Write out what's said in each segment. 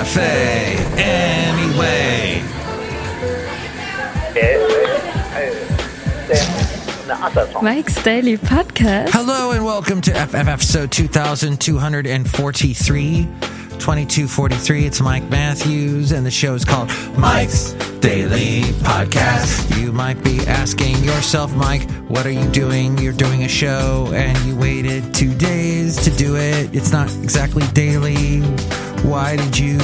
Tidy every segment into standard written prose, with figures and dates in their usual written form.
cafe anyway. Mike's Daily Podcast. Hello and welcome to episode 2243. It's Mike Matthews, and the show is called Mike's Daily Podcast. You might be asking yourself, Mike, what are you doing? You're doing a show, and you waited 2 days to do it. It's not exactly daily. Why did you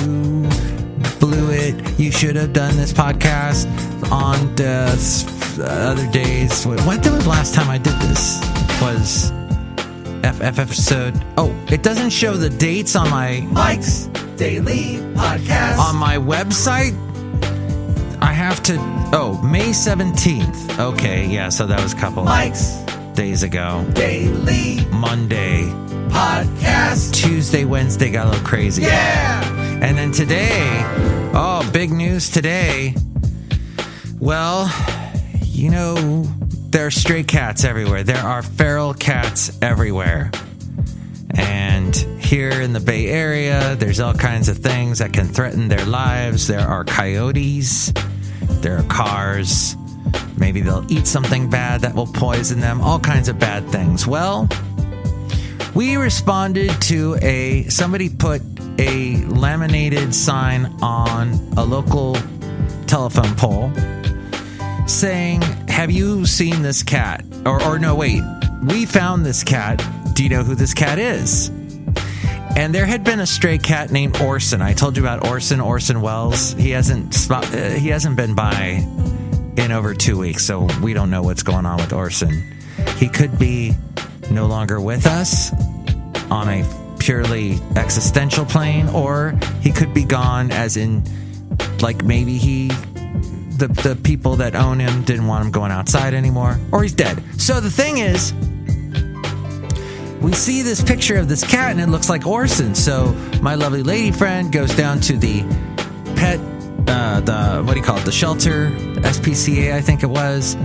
blew it? You should have done this podcast on the other days. What was the last time I did this? Was episode. Oh, it doesn't show the dates on my Mike's Daily Podcast on my website. I have to. Oh, May 17th. Okay, yeah. So that was a couple Mike's days ago. Daily Monday Podcast. Tuesday, Wednesday got a little crazy. Yeah. And then today, oh, big news today. Well, you know, there are stray cats everywhere. There are feral cats everywhere. And here in the Bay Area, there's all kinds of things that can threaten their lives. There are coyotes. There are cars. Maybe they'll eat something bad that will poison them. All kinds of bad things. Well, we responded to somebody put a laminated sign on a local telephone pole saying, have you seen this cat? Or no, wait, we found this cat. Do you know who this cat is? And there had been a stray cat named Orson. I told you about Orson Welles. He hasn't been by in over 2 weeks, so we don't know what's going on with Orson. He could be no longer with us on a purely existential plane, or he could be gone as in, like, maybe the people that own him didn't want him going outside anymore, or he's dead. So the thing is, we see this picture of this cat and it looks like Orson. So my lovely lady friend goes down to the pet, the shelter, the SPCA, I think it was,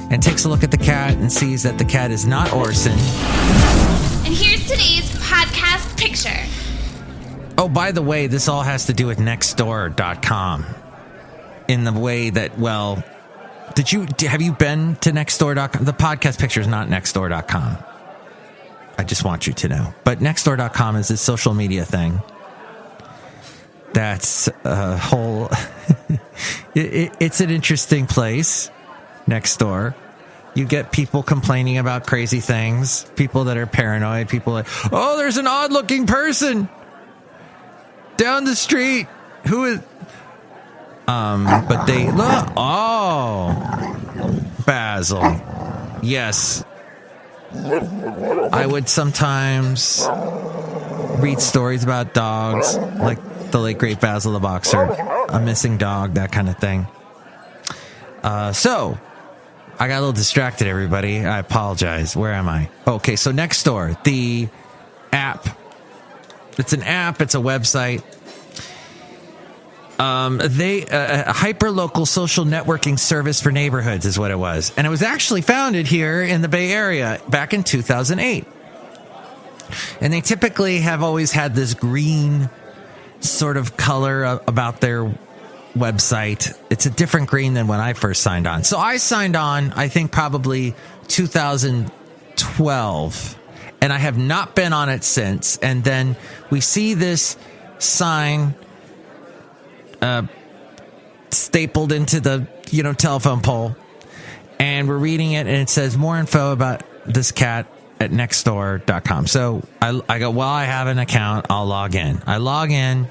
and takes a look at the cat and sees that the cat is not Orson. And here's today's podcast picture. Oh, by the way, this all has to do with nextdoor.com. In the way that, well, have you been to nextdoor.com? The podcast picture is not nextdoor.com. I just want you to know. But nextdoor.com is this social media thing. That's a whole... it's an interesting place, Nextdoor. You get people complaining about crazy things, people that are paranoid, people like, oh, there's an odd-looking person down the street. Who is... But they look. Oh, Basil. Yes, I would sometimes read stories about dogs, like the late great Basil the Boxer, a missing dog, that kind of thing. So I got a little distracted, everybody. I apologize. Where am I? Okay, so Nextdoor, the app. It's an app. It's a website. A hyper-local social networking service for neighborhoods is what it was. And it was actually founded here in the Bay Area back in 2008. And they typically have always had this green sort of color about their website. It's a different green than when I first signed on. So I signed on, I think probably 2012. And I have not been on it since. And then we see this sign stapled into the telephone pole, and we're reading it, and it says more info about this cat at nextdoor.com. So I go, well, I have an account, I'll log in. I log in,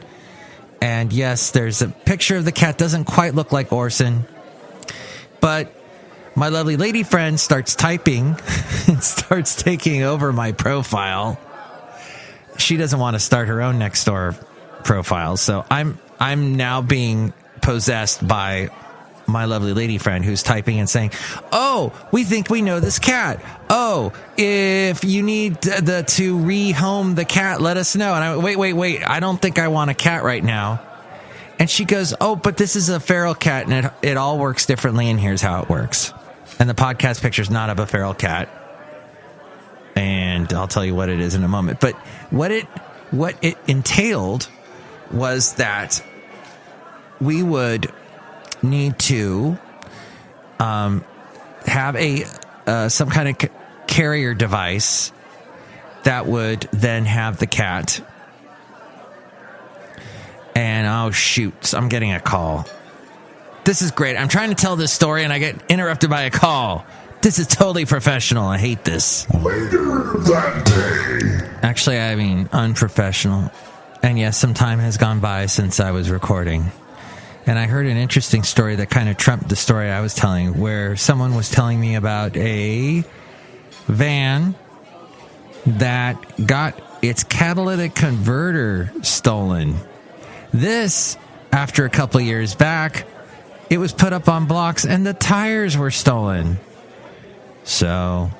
and yes, there's a picture of the cat. Doesn't quite look like Orson, but my lovely lady friend starts typing and starts taking over my profile. She doesn't want to start her own Nextdoor profile, so I'm now being possessed by my lovely lady friend who's typing and saying, oh, we think we know this cat. Oh, if you need to rehome the cat, let us know. And I wait. I don't think I want a cat right now. And she goes, oh, but this is a feral cat, and it all works differently, and here's how it works. And the podcast picture's not of a feral cat. And I'll tell you what it is in a moment. But what it entailed was that we would need to have some kind of carrier device that would then have the cat. And oh shoot, I'm getting a call. This is great. I'm trying to tell this story and I get interrupted by a call. This is totally professional. I hate this. Later that day. Actually, I mean unprofessional. And yes, some time has gone by since I was recording. And I heard an interesting story that kind of trumped the story I was telling, where someone was telling me about a van that got its catalytic converter stolen. This, after a couple of years back, it was put up on blocks and the tires were stolen. So,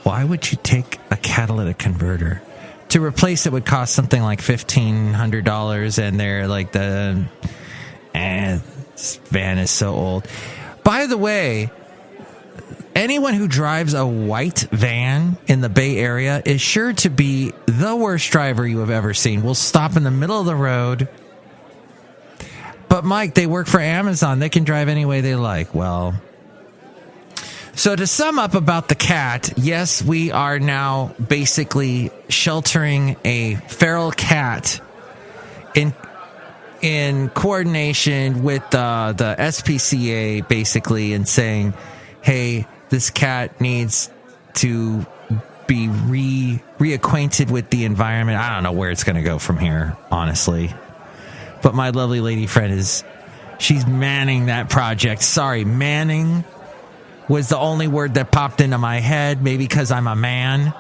why would you take a catalytic converter? To replace it would cost something like $1,500, and they're like, this van is so old. By the way, anyone who drives a white van in the Bay Area is sure to be the worst driver you have ever seen. Will stop in the middle of the road. But Mike, they work for Amazon. They can drive any way they like. Well, so to sum up about the cat, yes, we are now basically sheltering a feral cat in coordination with the SPCA, basically, and saying, hey, this cat needs to be reacquainted with the environment. I don't know where it's going to go from here, honestly. But my lovely lady friend she's manning that project. Sorry, manning was the only word that popped into my head, maybe because I'm a man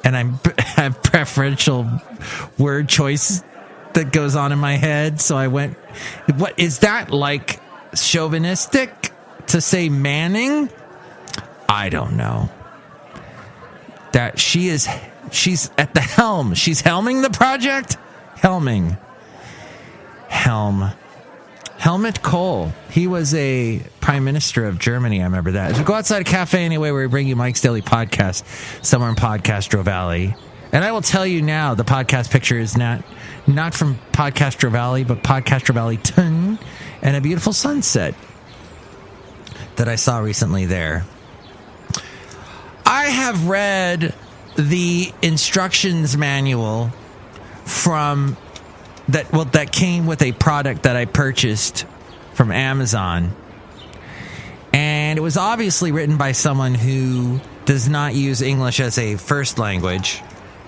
and I have preferential word choice that goes on in my head. So I went, what is that, like chauvinistic to say manning? I don't know. That she's at the helm. She's helming the project? Helmut Kohl. He was a prime minister of Germany. I remember that. As we go outside a cafe anyway, where we bring you Mike's Daily Podcast, somewhere in Podcastro Valley. And I will tell you now, the podcast picture is not from Podcastro Valley, but Podcastro Valley Tun, and a beautiful sunset that I saw recently there. I have read the instructions manual that came with a product that I purchased from Amazon. And it was obviously written by someone who does not use English as a first language.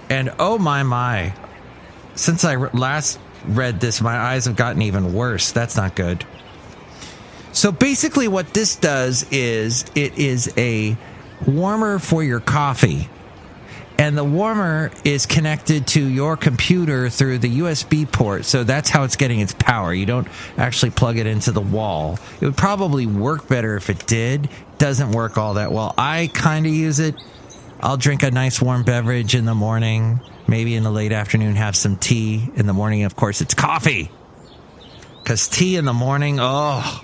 And oh my, since I last read this, my eyes have gotten even worse. That's not good. So basically what this does is it is a warmer for your coffee. And the warmer is connected to your computer through the USB port. So that's how it's getting its power. You don't actually plug it into the wall. It would probably work better if it did. Doesn't work all that well. I kind of use it. I'll drink a nice warm beverage in the morning. Maybe in the late afternoon, have some tea. In the morning, of course, it's coffee. Because tea in the morning, oh,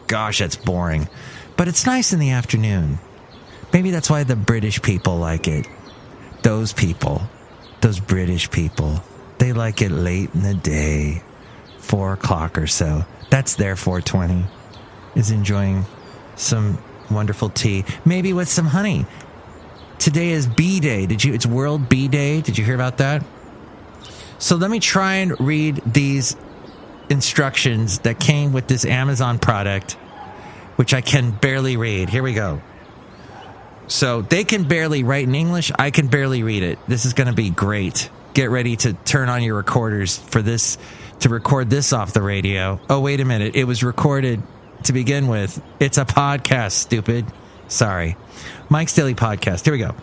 gosh, that's boring. But it's nice in the afternoon. Maybe that's why the British people like it. Those British people, they like it late in the day, 4 o'clock or so. That's their 4:20, is enjoying some wonderful tea, maybe with some honey. Today is Bee Day. It's World Bee Day. Did you hear about that? So let me try and read these instructions that came with this Amazon product, which I can barely read. Here we go. So they can barely write in English. I can barely read it. This is going to be great. Get ready to turn on your recorders for this, to record this off the radio. Oh, wait a minute. It was recorded to begin with. It's a podcast, stupid. Sorry. Mike's Daily Podcast. Here we go.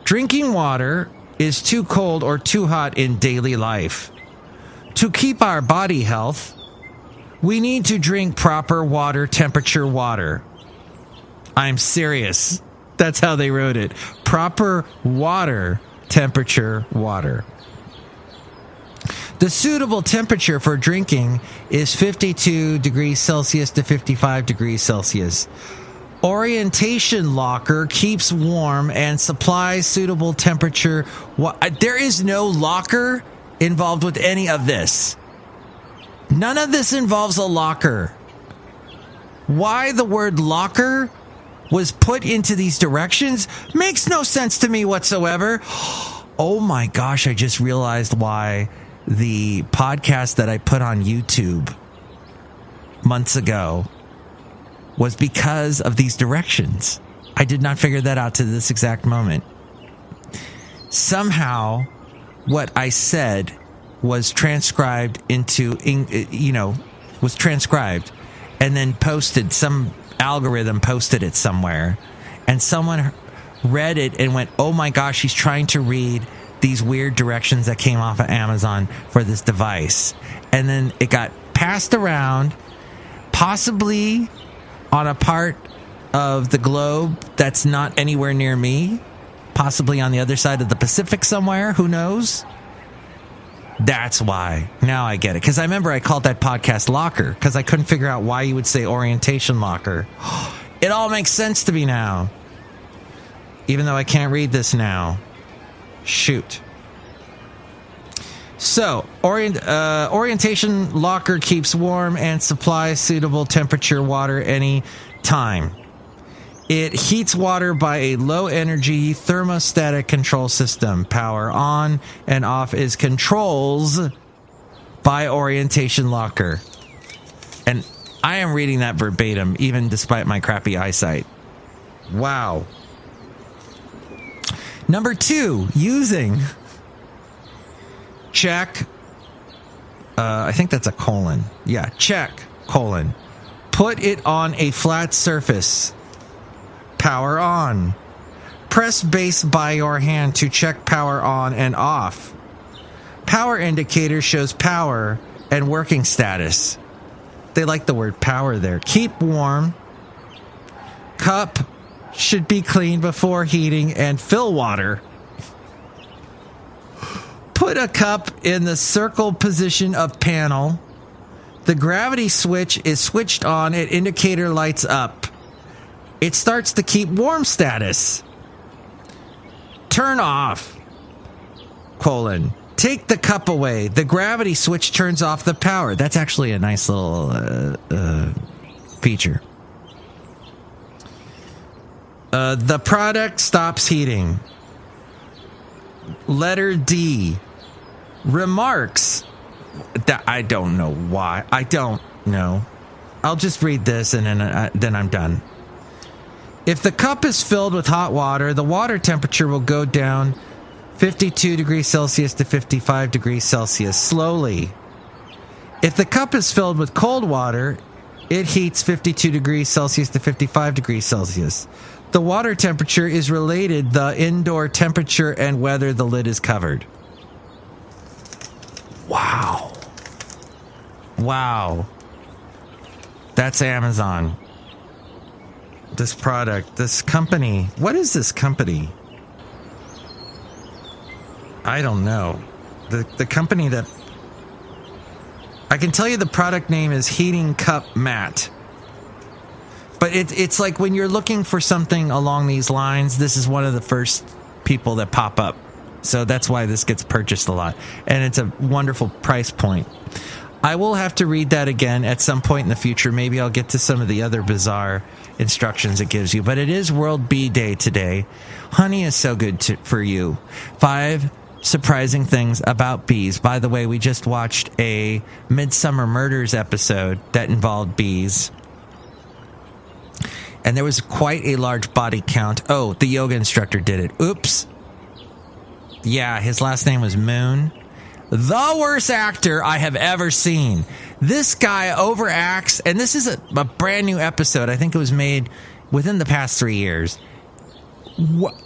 Drinking water is too cold or too hot in daily life. To keep our body health, we need to drink proper water temperature water. I'm serious. That's how they wrote it. Proper water temperature water. The suitable temperature for drinking is 52 degrees Celsius to 55 degrees Celsius. Orientation locker keeps warm and supplies suitable temperature. There is no locker involved with any of this. None of this involves a locker. Why the word locker was put into these directions makes no sense to me whatsoever. Oh my gosh, I just realized why the podcast that I put on YouTube months ago was because of these directions. I did not figure that out to this exact moment. Somehow, what I said was transcribed was transcribed and then posted. Some algorithm posted it somewhere, and someone read it and went, oh my gosh, he's trying to read these weird directions that came off of Amazon for this device. And then it got passed around, possibly on a part of the globe that's not anywhere near me, possibly on the other side of the Pacific somewhere, who knows? That's why. Now I get it. Because I remember I called that podcast Locker, because I couldn't figure out why you would say orientation locker. It all makes sense to me now. Even though I can't read this now. Shoot. So, orientation locker keeps warm and supplies suitable temperature water any time. It heats water by a low-energy thermostatic control system. Power on and off is controls by orientation locker. And I am reading that verbatim, even despite my crappy eyesight. Wow. Number 2, using. Check. I think that's a colon. Yeah, check, colon. Put it on a flat surface. Power on. Press base by your hand to check power on and off. Power indicator shows power and working status. They like the word power there. Keep warm. Cup should be cleaned before heating and fill water. Put a cup in the circle position of panel. The gravity switch is switched on. Its indicator lights up. It starts to keep warm status. Turn off. Colon. Take the cup away. The gravity switch turns off the power. That's actually a nice little feature. The product stops heating. Letter D. Remarks. I don't know why. I don't know. I'll just read this and then I'm done. If the cup is filled with hot water, the water temperature will go down 52 degrees Celsius to 55 degrees Celsius slowly. If the cup is filled with cold water, it heats 52 degrees Celsius to 55 degrees Celsius. The water temperature is related to the indoor temperature and whether the lid is covered. Wow. Wow. That's Amazon. This product, this company. What is this company? I don't know. The company that... I can tell you the product name is Heating Cup Mat. But it's like when you're looking for something along these lines, this is one of the first people that pop up. So that's why this gets purchased a lot. And it's a wonderful price point. I will have to read that again at some point in the future. Maybe I'll get to some of the other bizarre instructions it gives you. But it is World Bee Day today. Honey is so good for you. 5 surprising things about bees. By the way, we just watched a Midsummer Murders episode that involved bees. And there was quite a large body count. Oh, the yoga instructor did it. Oops. Yeah, his last name was Moon. The worst actor I have ever seen. This guy overacts, and this is a brand new episode. I think it was made within the past 3 years.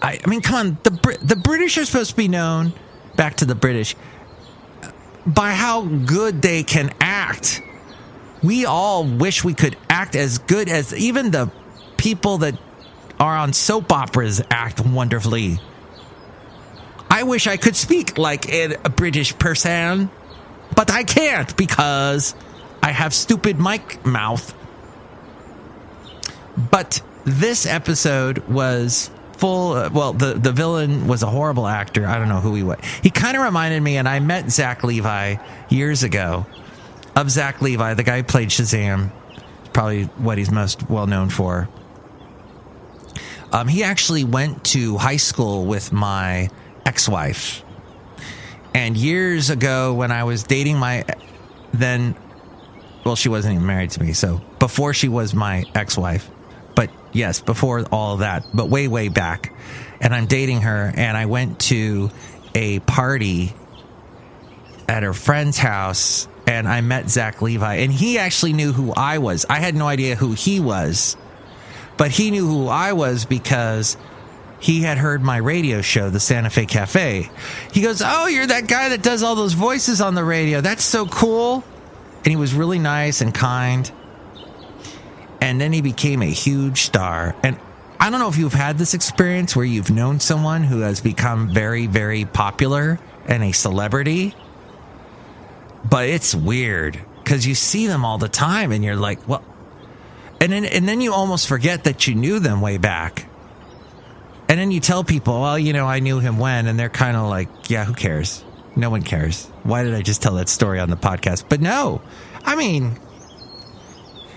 I mean, come on. The British are supposed to be known, back to the British, by how good they can act. We all wish we could act as good as even the people that are on soap operas act wonderfully. I wish I could speak like a British person, but I can't because I have stupid mic mouth. But this episode was full. Well, the villain was a horrible actor. I don't know who he was. He kind of reminded me, and I met Zach Levi years ago, of Zach Levi, the guy who played Shazam, probably what he's most well known for. He actually went to high school with my ex-wife. And years ago when I was dating she wasn't even married to me, so before she was my ex-wife. But yes, before all of that, but way, way back. And I'm dating her, and I went to a party at her friend's house, and I met Zach Levi, and he actually knew who I was. I had no idea who he was, but he knew who I was because he had heard my radio show, the Santa Fe Cafe. He goes, "Oh, you're that guy that does all those voices on the radio. That's so cool." And he was really nice and kind. And then he became a huge star. And I don't know if you've had this experience where you've known someone who has become very, very popular and a celebrity. But it's weird because you see them all the time and you're like, well, and then you almost forget that you knew them way back. And then you tell people, well, I knew him when, and they're kind of like, yeah, who cares? No one cares. Why did I just tell that story on the podcast? But no,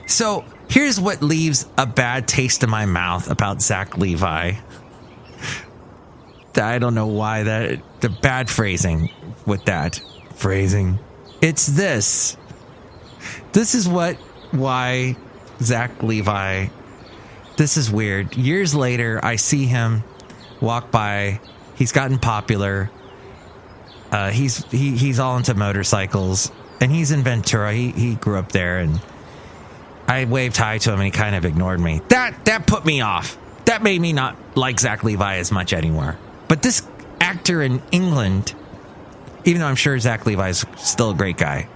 so here's what leaves a bad taste in my mouth about Zach Levi. I don't know why the bad phrasing with that phrasing. It's this. This is why Zach Levi, this is weird. Years later, I see him walk by. He's gotten popular. He's all into motorcycles, and he's in Ventura. He grew up there, and I waved hi to him, and he kind of ignored me. That put me off. That made me not like Zach Levi as much anymore. But this actor in England, even though I'm sure Zach Levi is still a great guy,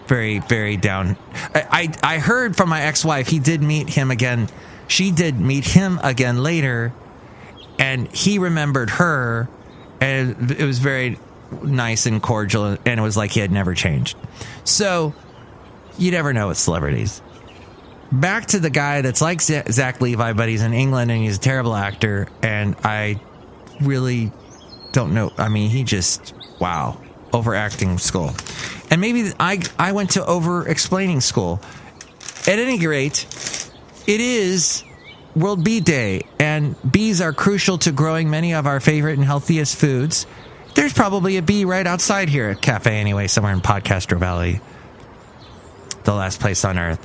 very, very down. I heard from my ex-wife he did meet him again. She did meet him again later, and he remembered her, and it was very nice and cordial, and it was like he had never changed. So you never know with celebrities. Back to the guy that's like Zach Levi, but he's in England and he's a terrible actor, and I really don't know. He just, wow, overacting school. And maybe I went to over-explaining school. At any rate, it is World Bee Day, and bees are crucial to growing many of our favorite and healthiest foods. There's probably a bee right outside here at Cafe anyway, somewhere in Podcaster Valley, the last place on Earth.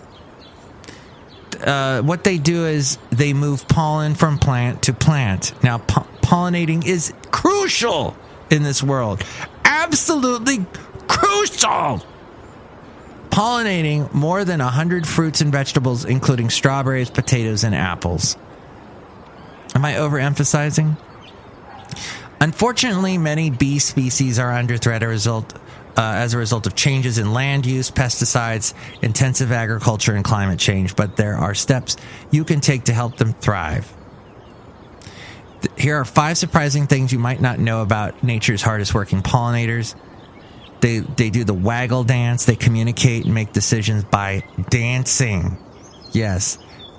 What they do is they move pollen from plant to plant. Now, pollinating is crucial in this world. Absolutely crucial. Pollinating more than 100 fruits and vegetables, including strawberries, potatoes, and apples. Am I overemphasizing? Unfortunately, many bee species are under threat as a result of changes in land use, pesticides, intensive agriculture, and climate change, but there are steps you can take to help them thrive. Here are 5 surprising things you might not know about nature's hardest working pollinators. They do the waggle dance. They communicate and make decisions by dancing. Yes,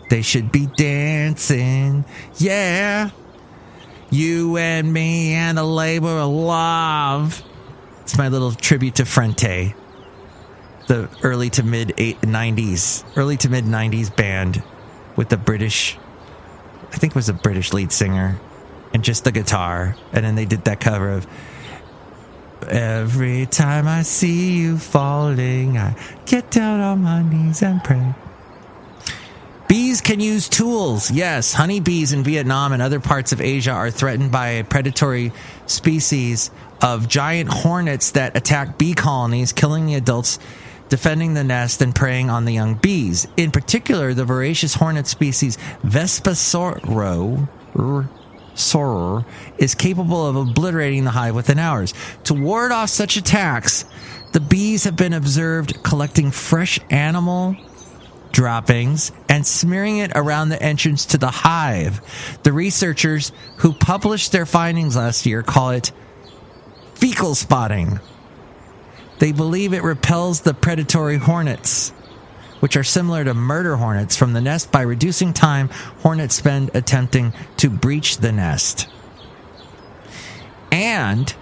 they should be dancing. Yeah. You and me and the labor of love. It's my little tribute to Frente, the early to mid 90s band with the British, I think it was a British lead singer, and just the guitar. And then they did that cover of Every Time I See You Falling, I Get Down on My Knees and Pray. Bees can use tools. Yes, honeybees in Vietnam and other parts of Asia are threatened by a predatory species of giant hornets that attack bee colonies, killing the adults, defending the nest, and preying on the young bees. In particular, the voracious hornet species Vespasoror is capable of obliterating the hive within hours. To ward off such attacks, the bees have been observed collecting fresh animal droppings and smearing it around the entrance to the hive. The researchers who published their findings last year call it fecal spotting. They believe it repels the predatory hornets, which are similar to murder hornets, from the nest by reducing time hornets spend attempting to breach the nest. And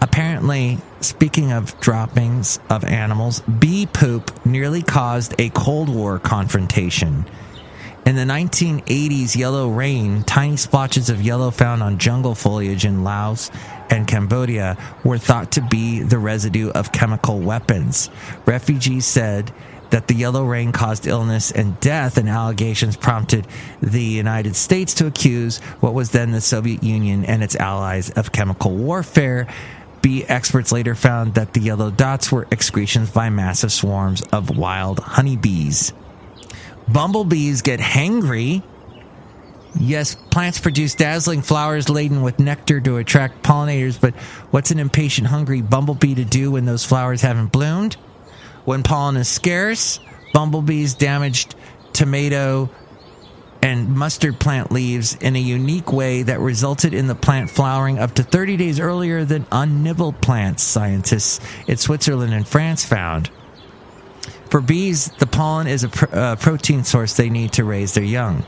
apparently speaking of droppings of animals, bee poop nearly caused a Cold War confrontation. In the 1980s yellow rain, tiny splotches of yellow found on jungle foliage in Laos and Cambodia were thought to be the residue of chemical weapons. Refugees said that the yellow rain caused illness and death, and allegations prompted the United States to accuse what was then the Soviet Union and its allies of chemical warfare. Bee experts later found that the yellow dots were excretions by massive swarms of wild honeybees. Bumblebees get hangry. Yes, plants produce dazzling flowers laden with nectar to attract pollinators, but what's an impatient, hungry bumblebee to do when those flowers haven't bloomed? When pollen is scarce, bumblebees damaged tomato and mustard plant leaves in a unique way that resulted in the plant flowering up to 30 days earlier than unnibbled plants, scientists in Switzerland and France found. For bees, the pollen is a protein source they need to raise their young.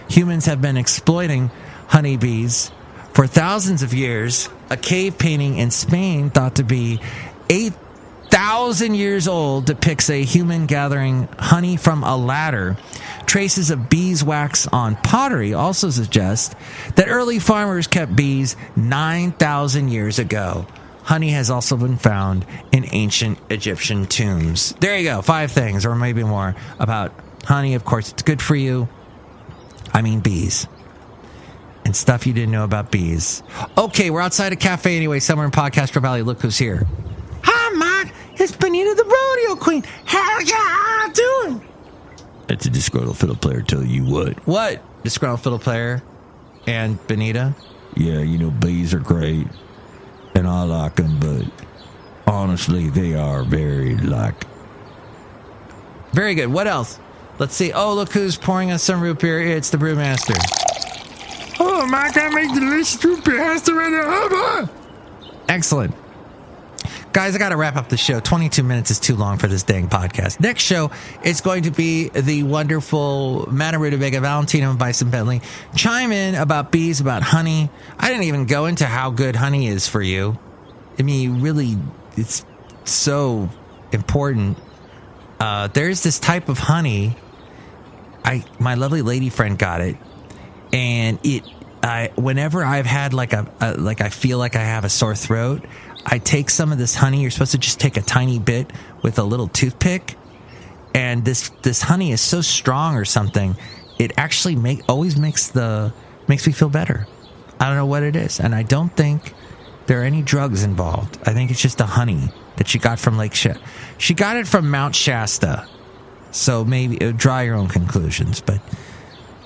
Humans have been exploiting honeybees for thousands of years. A cave painting in Spain, thought to be 8,000 years old, depicts a human gathering honey from a ladder. Traces of beeswax on pottery also suggest that early farmers kept bees 9,000 years ago. Honey has also been found in ancient Egyptian tombs. There you go, 5 things, or maybe more, about honey. Of course, it's good for you. I mean bees. And stuff you didn't know about bees. Okay, we're outside a cafe anyway, somewhere in Podcaster Valley. Look who's here. Hi, Mike. It's Benita the Rodeo Queen. How y'all doing? It's a Disgruntled Fiddle Player tell you what. What? Disgruntled Fiddle Player and Benita? Yeah, you know, bees are great. And I like them, but honestly, they are very Very good. What else? Let's see. Oh, look who's pouring us some root beer. It's the Brewmaster. Oh, Mike, I make delicious root beer. Has to run out. Excellent. Guys, I got to wrap up the show. 22 minutes is too long for this dang podcast. Next show is going to be the wonderful Madame Rootabega, Valentino, and Bison Bentley chime in about bees, about honey. I didn't even go into how good honey is for you. I mean, really, it's so important. There's this type of honey. My lovely lady friend got it, and whenever I've had I feel like I have a sore throat, I take some of this honey. You're supposed to just take a tiny bit with a little toothpick, and this honey is so strong or something, it actually always makes me feel better. I don't know what it is, and I don't think there are any drugs involved. I think it's just a honey that she got from Lake Shasta. She got it from Mount Shasta, so maybe draw your own conclusions. But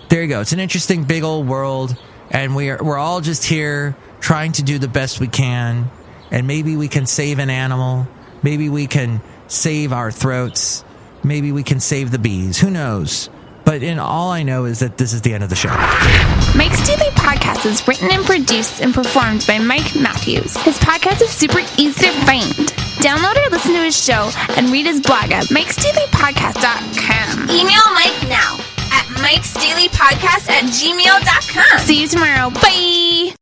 there you go. It's an interesting big old world, and we're all just here trying to do the best we can. And maybe we can save an animal. Maybe we can save our throats. Maybe we can save the bees. Who knows? But all I know is that this is the end of the show. Mike's Daily Podcast is written and produced and performed by Mike Matthews. His podcast is super easy to find. Download or listen to his show and read his blog at MikesDailyPodcast.com. Email Mike now at MikesDailyPodcast@gmail.com. See you tomorrow. Bye!